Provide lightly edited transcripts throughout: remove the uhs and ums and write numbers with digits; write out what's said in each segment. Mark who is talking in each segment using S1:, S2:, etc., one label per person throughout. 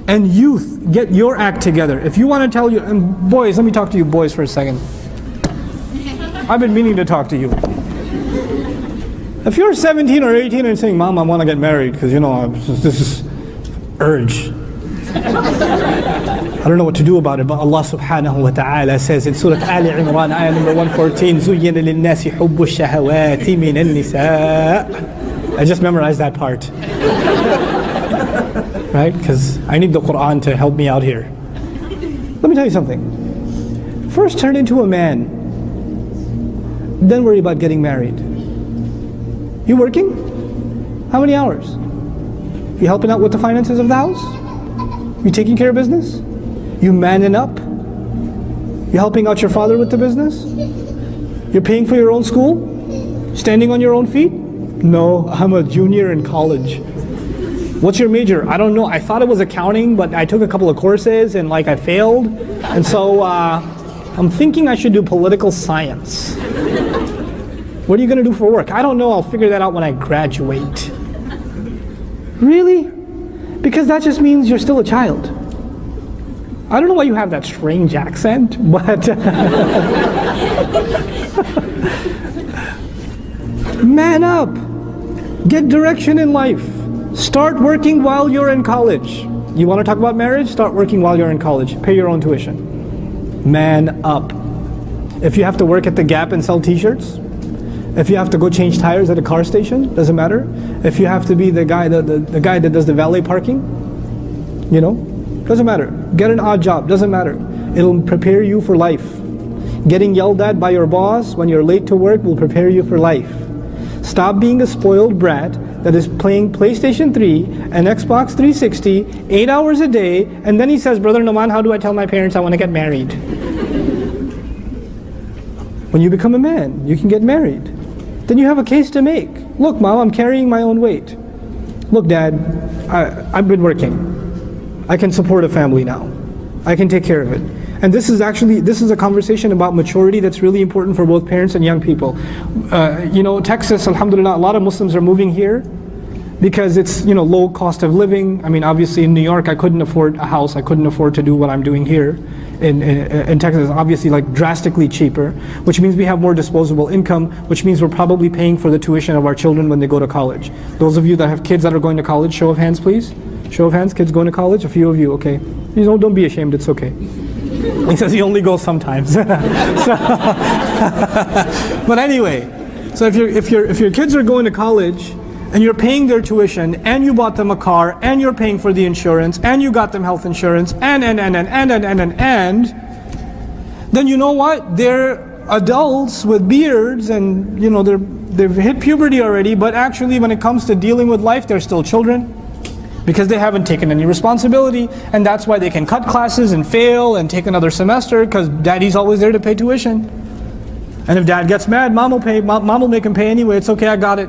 S1: And youth, get your act together. If you want to tell you, and boys, let me talk to you boys for a second. I've been meaning to talk to you. If you're 17 or 18 and saying, Mom, I want to get married, because you know, this is urge. I don't know what to do about it, but Allah subhanahu wa ta'ala says in Surah Ali Imran, ayah number 114, زُيِّنَ لِلنَّاسِ حُبُّ الشَّهَوَاتِ مِنَ النِّسَاءِ. I just memorized that part. Right? Because I need the Quran to help me out here. Let me tell you something. First turn into a man, then worry about getting married. You working? How many hours? You helping out with the finances of the house? You taking care of business? You manning up? You helping out your father with the business? You're paying for your own school? Standing on your own feet? No, I'm a junior in college. What's your major? I don't know. I thought it was accounting, but I took a couple of courses and I failed. And so I'm thinking I should do political science. What are you going to do for work? I don't know. I'll figure that out when I graduate. Really? Because that just means you're still a child. I don't know why you have that strange accent, but man up. Get direction in life. Start working while you're in college. You want to talk about marriage? Start working while you're in college. Pay your own tuition. Man up. If you have to work at the Gap and sell t-shirts, if you have to go change tires at a car station, doesn't matter. If you have to be the guy that does the valet parking, you know, doesn't matter. Get an odd job, doesn't matter. It'll prepare you for life. Getting yelled at by your boss when you're late to work will prepare you for life. Stop being a spoiled brat that is playing PlayStation 3 and Xbox 360 8 hours a day, and then he says, Brother Nouman, how do I tell my parents I want to get married? When you become a man, you can get married. Then you have a case to make. Look, Mom, I'm carrying my own weight. Look, Dad, I've been working. I can support a family now. I can take care of it. And this is a conversation about maturity that's really important for both parents and young people. You know, Texas, alhamdulillah, a lot of Muslims are moving here because it's, you know, low cost of living. I mean, obviously in New York, I couldn't afford a house. I couldn't afford to do what I'm doing here. In Texas, obviously like drastically cheaper, which means we have more disposable income, which means we're probably paying for the tuition of our children when they go to college. Those of you that have kids that are going to college, show of hands please. Show of hands, kids going to college? A few of you, okay. You know, don't be ashamed, it's okay. He says he only goes sometimes. But anyway, so if your kids are going to college and you're paying their tuition and you bought them a car and you're paying for the insurance and you got them health insurance and then you know what? They're adults with beards and you know they've hit puberty already, but actually when it comes to dealing with life, they're still children. Because they haven't taken any responsibility, and that's why they can cut classes and fail and take another semester because daddy's always there to pay tuition. And if dad gets mad, mom will pay, mom will make him pay anyway. It's okay, I got it.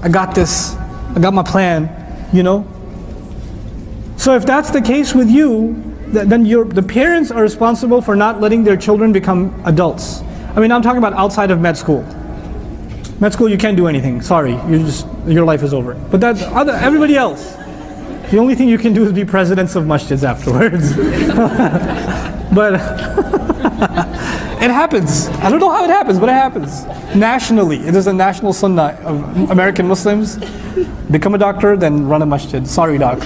S1: I got this. I got my plan, you know? So if that's the case with you, then the parents are responsible for not letting their children become adults. I mean, I'm talking about outside of med school. Med school, you can't do anything. Sorry, your life is over. But everybody else. The only thing you can do is be presidents of masjids afterwards. But it happens. I don't know how it happens, but it happens. Nationally, it is a national sunnah of American Muslims. Become a doctor, then run a masjid. Sorry, doc.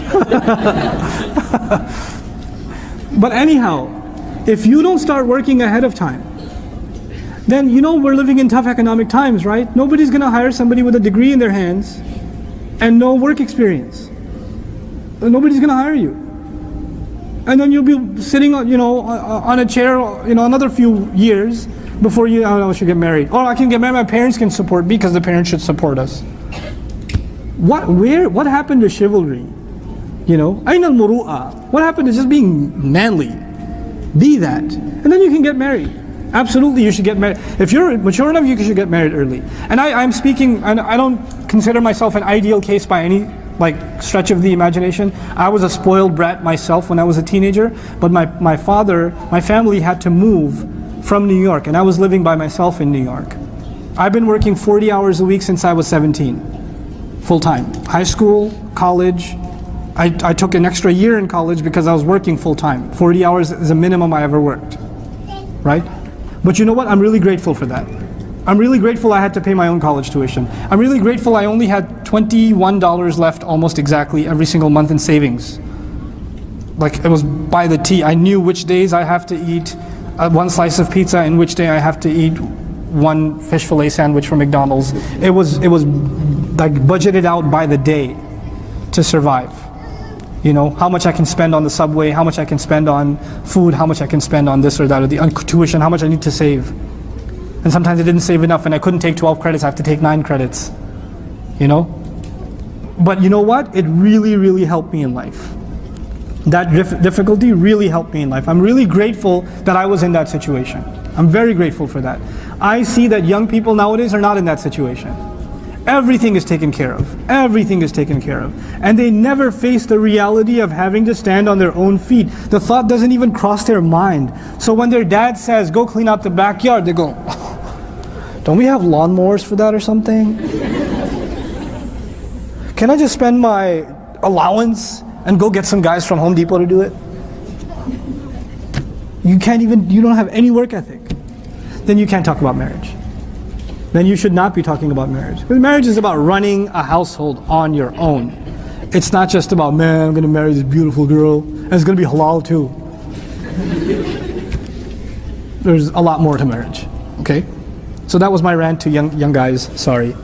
S1: But anyhow, if you don't start working ahead of time, then you know we're living in tough economic times, right? Nobody's going to hire somebody with a degree in their hands and no work experience. Nobody's going to hire you. And then you'll be sitting on, on a chair, another few years before I should get married. Or I can get married, my parents can support me because the parents should support us. What happened to chivalry? Ayn al-muru'a. What happened to just being manly? Be that. And then you can get married. Absolutely, you should get married. If you're mature enough, you should get married early. And I'm speaking, I don't consider myself an ideal case by any stretch of the imagination. I was a spoiled brat myself when I was a teenager, but my family had to move from New York, and I was living by myself in New York. I've been working 40 hours a week since I was 17, full-time. High school, college, I took an extra year in college because I was working full time. 40 hours is the minimum I ever worked, right? But you know what? I'm really grateful for that. I'm really grateful I had to pay my own college tuition. I'm really grateful I only had $21 left almost exactly every single month in savings. Like it was by the T. I knew which days I have to eat one slice of pizza and which day I have to eat one fish fillet sandwich from McDonald's. It was like budgeted out by the day to survive. You know, how much I can spend on the subway, how much I can spend on food, how much I can spend on this or that, or the tuition, how much I need to save. And sometimes I didn't save enough and I couldn't take 12 credits, I have to take 9 credits. You know? But you know what? It really, really helped me in life. That difficulty really helped me in life. I'm really grateful that I was in that situation. I'm very grateful for that. I see that young people nowadays are not in that situation. Everything is taken care of. Everything is taken care of. And they never face the reality of having to stand on their own feet. The thought doesn't even cross their mind. So when their dad says, go clean out the backyard, they go, don't we have lawnmowers for that or something? Can I just spend my allowance and go get some guys from Home Depot to do it? You don't have any work ethic. Then you can't talk about marriage. Then you should not be talking about marriage. Because marriage is about running a household on your own. It's not just about, man, I'm going to marry this beautiful girl, and it's going to be halal too. There's a lot more to marriage, okay? So that was my rant to young guys, sorry.